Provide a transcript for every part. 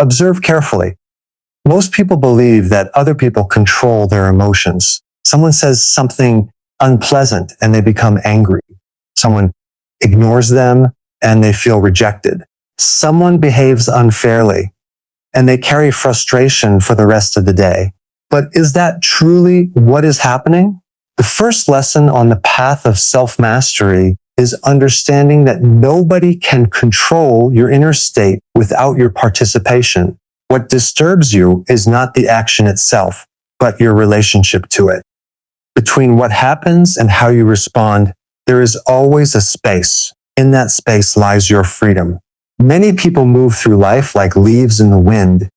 Observe carefully. Most people believe that other people control their emotions. Someone says something unpleasant and they become angry. Someone ignores them and they feel rejected. Someone behaves unfairly and they carry frustration for the rest of the day. But is that truly what is happening? The first lesson on the path of self-mastery is understanding that nobody can control your inner state without your participation. What disturbs you is not the action itself, but your relationship to it. Between what happens and how you respond, there is always a space. In that space lies your freedom. Many people move through life like leaves in the wind.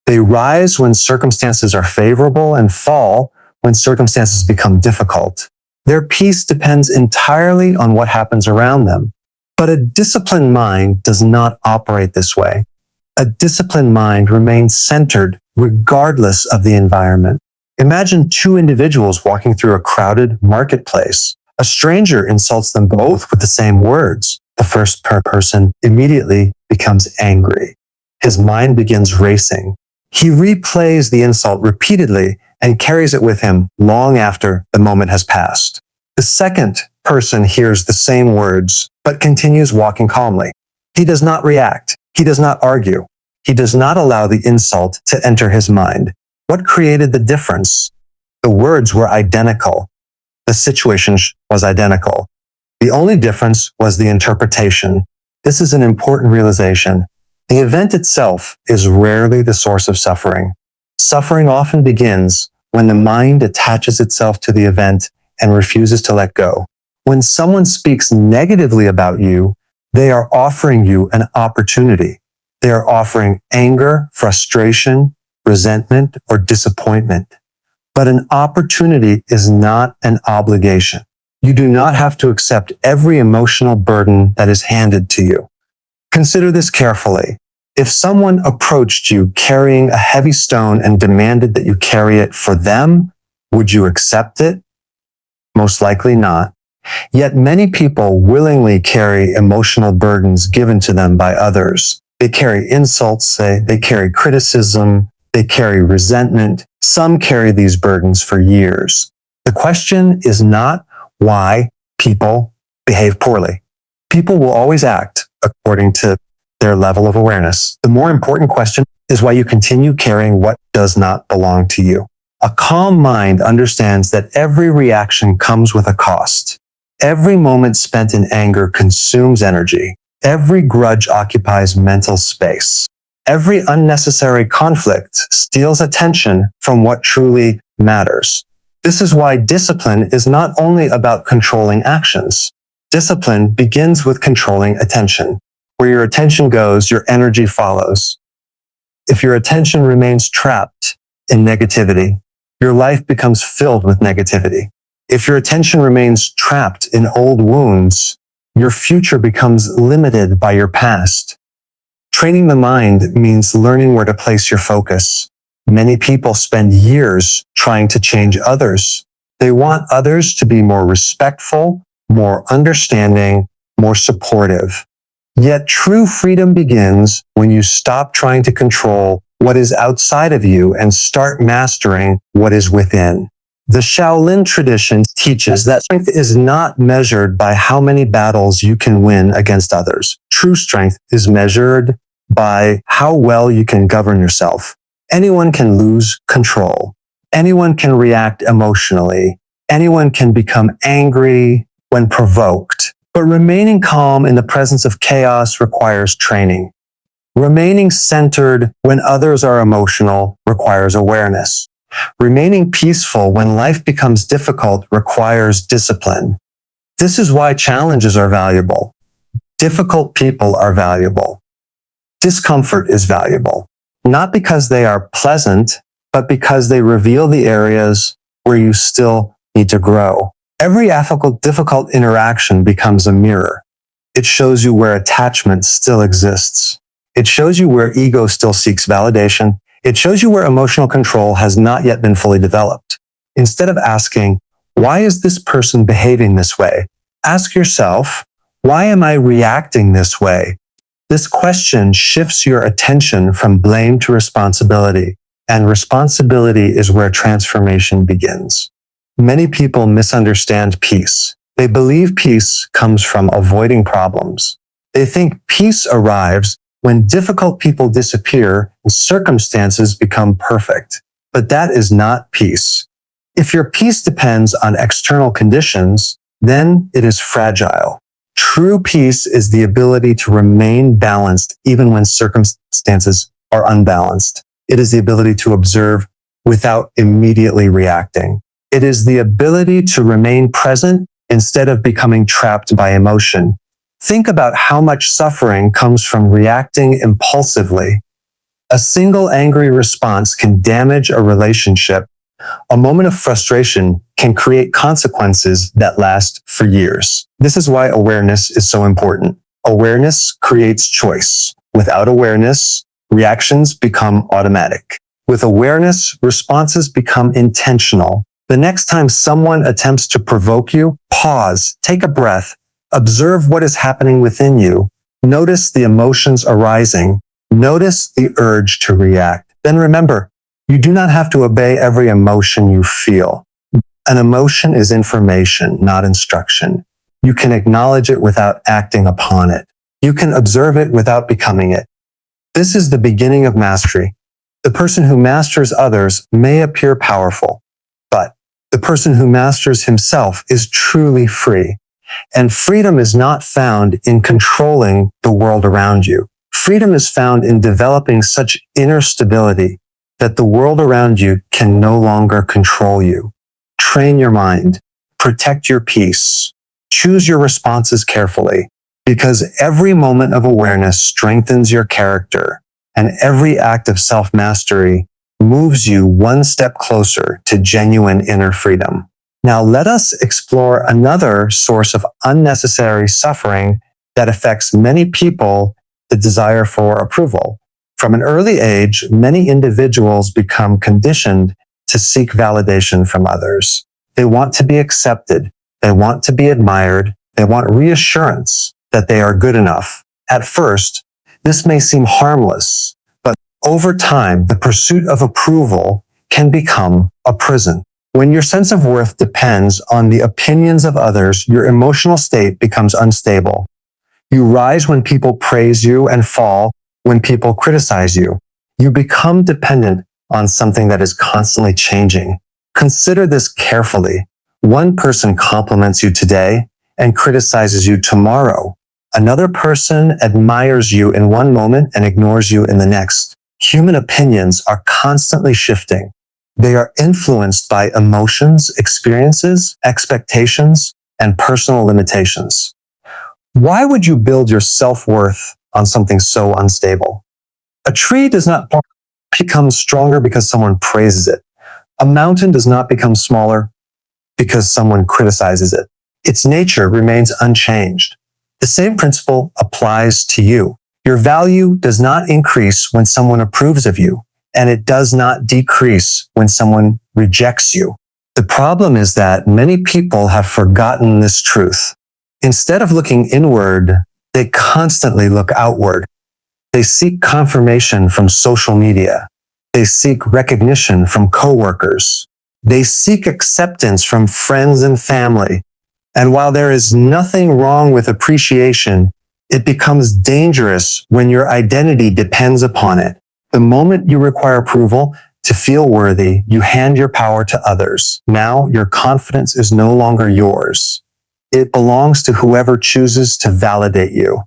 They rise when circumstances are favorable and fall when circumstances become difficult. Their peace depends entirely on what happens around them. But a disciplined mind does not operate this way. A disciplined mind remains centered regardless of the environment. Imagine two individuals walking through a crowded marketplace. A stranger insults them both with the same words. The first person immediately becomes angry. His mind begins racing. He replays the insult repeatedly and carries it with him long after the moment has passed. The second person hears the same words, but continues walking calmly. He does not react. He does not argue. He does not allow the insult to enter his mind. What created the difference? The words were identical. The situation was identical. The only difference was the interpretation. This is an important realization. The event itself is rarely the source of suffering. Suffering often begins when the mind attaches itself to the event and refuses to let go. When someone speaks negatively about you, they are offering you an opportunity. They are offering anger, frustration, resentment, or disappointment. But an opportunity is not an obligation. You do not have to accept every emotional burden that is handed to you. Consider this carefully. If someone approached you carrying a heavy stone and demanded that you carry it for them, would you accept it? Most likely not. Yet many people willingly carry emotional burdens given to them by others. They carry insults, they carry criticism, they carry resentment. Some carry these burdens for years. The question is not why people behave poorly. People will always act according to their level of awareness. The more important question is why you continue carrying what does not belong to you. A calm mind understands that every reaction comes with a cost. Every moment spent in anger consumes energy. Every grudge occupies mental space. Every unnecessary conflict steals attention from what truly matters. This is why discipline is not only about controlling actions. Discipline begins with controlling attention. Where your attention goes, your energy follows. If your attention remains trapped in negativity, your life becomes filled with negativity. If your attention remains trapped in old wounds, your future becomes limited by your past. Training the mind means learning where to place your focus. Many people spend years trying to change others. They want others to be more respectful, more understanding, more supportive. Yet true freedom begins when you stop trying to control what is outside of you and start mastering what is within. The Shaolin tradition teaches that strength is not measured by how many battles you can win against others. True strength is measured by how well you can govern yourself. Anyone can lose control. Anyone can react emotionally. Anyone can become angry when provoked. But remaining calm in the presence of chaos requires training. Remaining centered when others are emotional requires awareness. Remaining peaceful when life becomes difficult requires discipline. This is why challenges are valuable. Difficult people are valuable. Discomfort is valuable, not because they are pleasant, but because they reveal the areas where you still need to grow. Every difficult interaction becomes a mirror. It shows you where attachment still exists. It shows you where ego still seeks validation. It shows you where emotional control has not yet been fully developed. Instead of asking, why is this person behaving this way? Ask yourself, why am I reacting this way? This question shifts your attention from blame to responsibility, and responsibility is where transformation begins. Many people misunderstand peace. They believe peace comes from avoiding problems. They think peace arrives when difficult people disappear and circumstances become perfect. But that is not peace. If your peace depends on external conditions, then it is fragile. True peace is the ability to remain balanced even when circumstances are unbalanced. It is the ability to observe without immediately reacting. It is the ability to remain present instead of becoming trapped by emotion. Think about how much suffering comes from reacting impulsively. A single angry response can damage a relationship. A moment of frustration can create consequences that last for years. This is why awareness is so important. Awareness creates choice. Without awareness, reactions become automatic. With awareness, responses become intentional. The next time someone attempts to provoke you, pause, take a breath, observe what is happening within you. Notice the emotions arising. Notice the urge to react. Then remember, you do not have to obey every emotion you feel. An emotion is information, not instruction. You can acknowledge it without acting upon it. You can observe it without becoming it. This is the beginning of mastery. The person who masters others may appear powerful, but the person who masters himself is truly free. And freedom is not found in controlling the world around you. Freedom is found in developing such inner stability that the world around you can no longer control you. Train your mind. Protect your peace. Choose your responses carefully, because every moment of awareness strengthens your character, and every act of self-mastery moves you one step closer to genuine inner freedom. Now let us explore another source of unnecessary suffering that affects many people: the desire for approval. From an early age, many individuals become conditioned to seek validation from others. They want to be accepted. They want to be admired. They want reassurance that they are good enough. At first, this may seem harmless, but over time, the pursuit of approval can become a prison. When your sense of worth depends on the opinions of others, your emotional state becomes unstable. You rise when people praise you and fall when people criticize you. You become dependent on something that is constantly changing. Consider this carefully. One person compliments you today and criticizes you tomorrow. Another person admires you in one moment and ignores you in the next. Human opinions are constantly shifting. They are influenced by emotions, experiences, expectations, and personal limitations. Why would you build your self-worth on something so unstable? A tree does not become stronger because someone praises it. A mountain does not become smaller because someone criticizes it. Its nature remains unchanged. The same principle applies to you. Your value does not increase when someone approves of you, and it does not decrease when someone rejects you. The problem is that many people have forgotten this truth. Instead of looking inward, they constantly look outward. They seek confirmation from social media. They seek recognition from coworkers. They seek acceptance from friends and family. And while there is nothing wrong with appreciation, it becomes dangerous when your identity depends upon it. The moment you require approval to feel worthy, you hand your power to others. Now your confidence is no longer yours. It belongs to whoever chooses to validate you.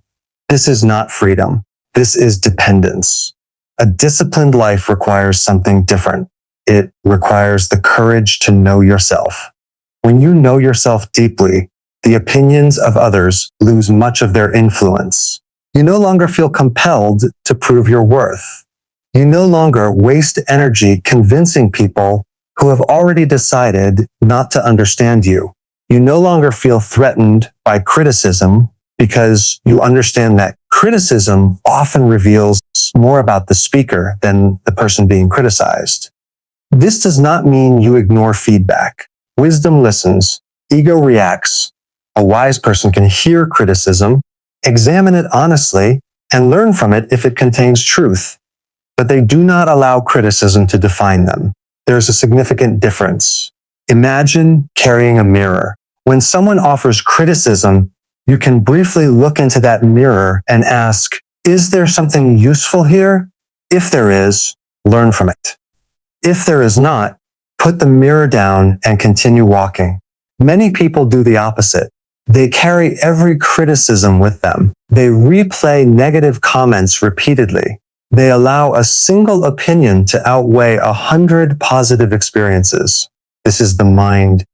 This is not freedom. This is dependence. A disciplined life requires something different. It requires the courage to know yourself. When you know yourself deeply, the opinions of others lose much of their influence. You no longer feel compelled to prove your worth. You no longer waste energy convincing people who have already decided not to understand you. You no longer feel threatened by criticism because you understand that criticism often reveals more about the speaker than the person being criticized. This does not mean you ignore feedback. Wisdom listens. Ego reacts. A wise person can hear criticism, examine it honestly, and learn from it if it contains truth. But they do not allow criticism to define them. There's a significant difference. Imagine carrying a mirror. When someone offers criticism, you can briefly look into that mirror and ask, is there something useful here? If there is, learn from it. If there is not, put the mirror down and continue walking. Many people do the opposite. They carry every criticism with them. They replay negative comments repeatedly. They allow a single opinion to outweigh 100 positive experiences. This is the mind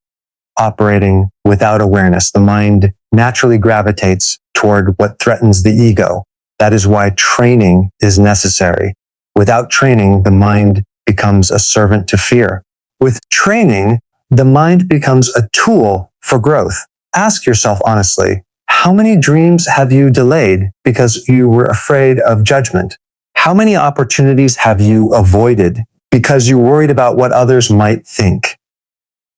operating without awareness. The mind naturally gravitates toward what threatens the ego. That is why training is necessary. Without training, the mind becomes a servant to fear. With training, the mind becomes a tool for growth. Ask yourself honestly, how many dreams have you delayed because you were afraid of judgment? How many opportunities have you avoided because you worried about what others might think?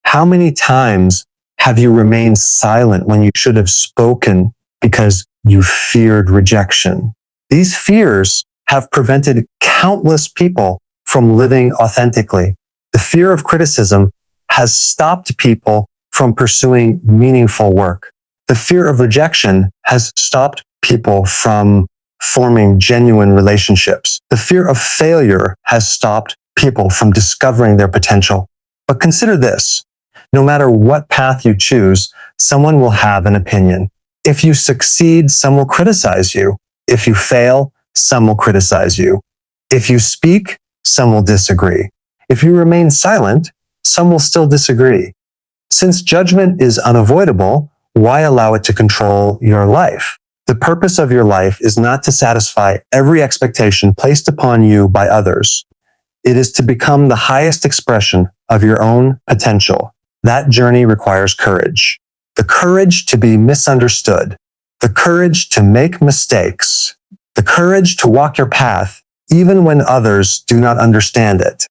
How many times have you remained silent when you should have spoken because you feared rejection? These fears have prevented countless people from living authentically. The fear of criticism has stopped people from pursuing meaningful work. The fear of rejection has stopped people from forming genuine relationships. The fear of failure has stopped people from discovering their potential. But consider this. No matter what path you choose, someone will have an opinion. If you succeed, some will criticize you. If you fail, some will criticize you. If you speak, some will disagree. If you remain silent, some will still disagree. Since judgment is unavoidable, why allow it to control your life? The purpose of your life is not to satisfy every expectation placed upon you by others. It is to become the highest expression of your own potential. That journey requires courage. The courage to be misunderstood. The courage to make mistakes. The courage to walk your path even when others do not understand it.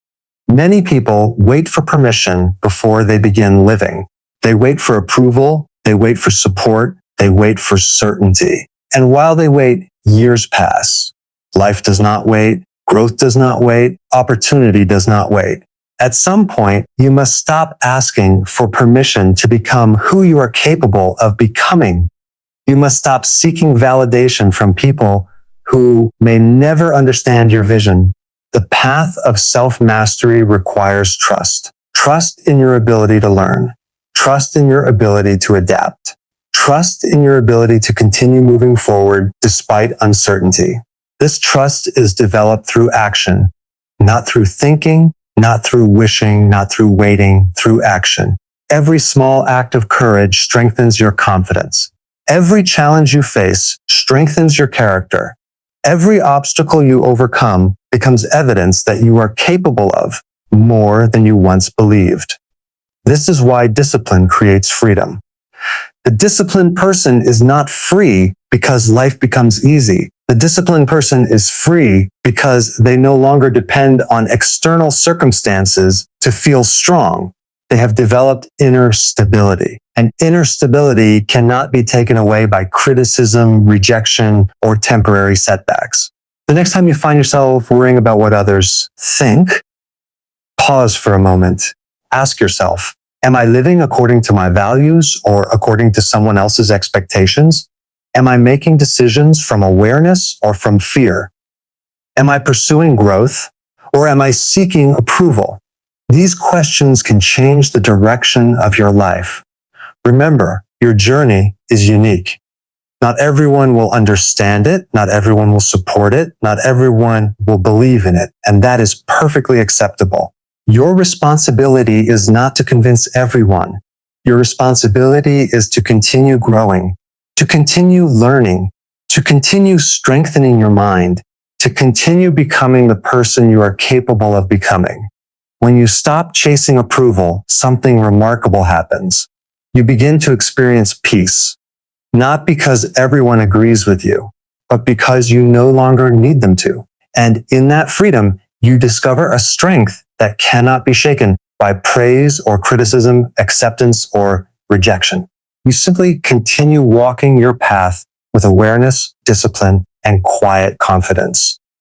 Many people wait for permission before they begin living. They wait for approval. They wait for support. They wait for certainty. And while they wait, years pass. Life does not wait. Growth does not wait. Opportunity does not wait. At some point, you must stop asking for permission to become who you are capable of becoming. You must stop seeking validation from people who may never understand your vision. The path of self-mastery requires trust. Trust in your ability to learn. Trust in your ability to adapt. Trust in your ability to continue moving forward despite uncertainty. This trust is developed through action, not through thinking, not through wishing, not through waiting, through action. Every small act of courage strengthens your confidence. Every challenge you face strengthens your character. Every obstacle you overcome becomes evidence that you are capable of more than you once believed. This is why discipline creates freedom. The disciplined person is not free because life becomes easy. The disciplined person is free because they no longer depend on external circumstances to feel strong. They have developed inner stability. And inner stability cannot be taken away by criticism, rejection, or temporary setbacks. The next time you find yourself worrying about what others think, pause for a moment. Ask yourself, am I living according to my values or according to someone else's expectations? Am I making decisions from awareness or from fear? Am I pursuing growth or am I seeking approval? These questions can change the direction of your life. Remember, your journey is unique. Not everyone will understand it. Not everyone will support it. Not everyone will believe in it. And that is perfectly acceptable. Your responsibility is not to convince everyone. Your responsibility is to continue growing, to continue learning, to continue strengthening your mind, to continue becoming the person you are capable of becoming. When you stop chasing approval, something remarkable happens. You begin to experience peace, not because everyone agrees with you, but because you no longer need them to. And in that freedom, you discover a strength that cannot be shaken by praise or criticism, acceptance or rejection. You simply continue walking your path with awareness, discipline, and quiet confidence.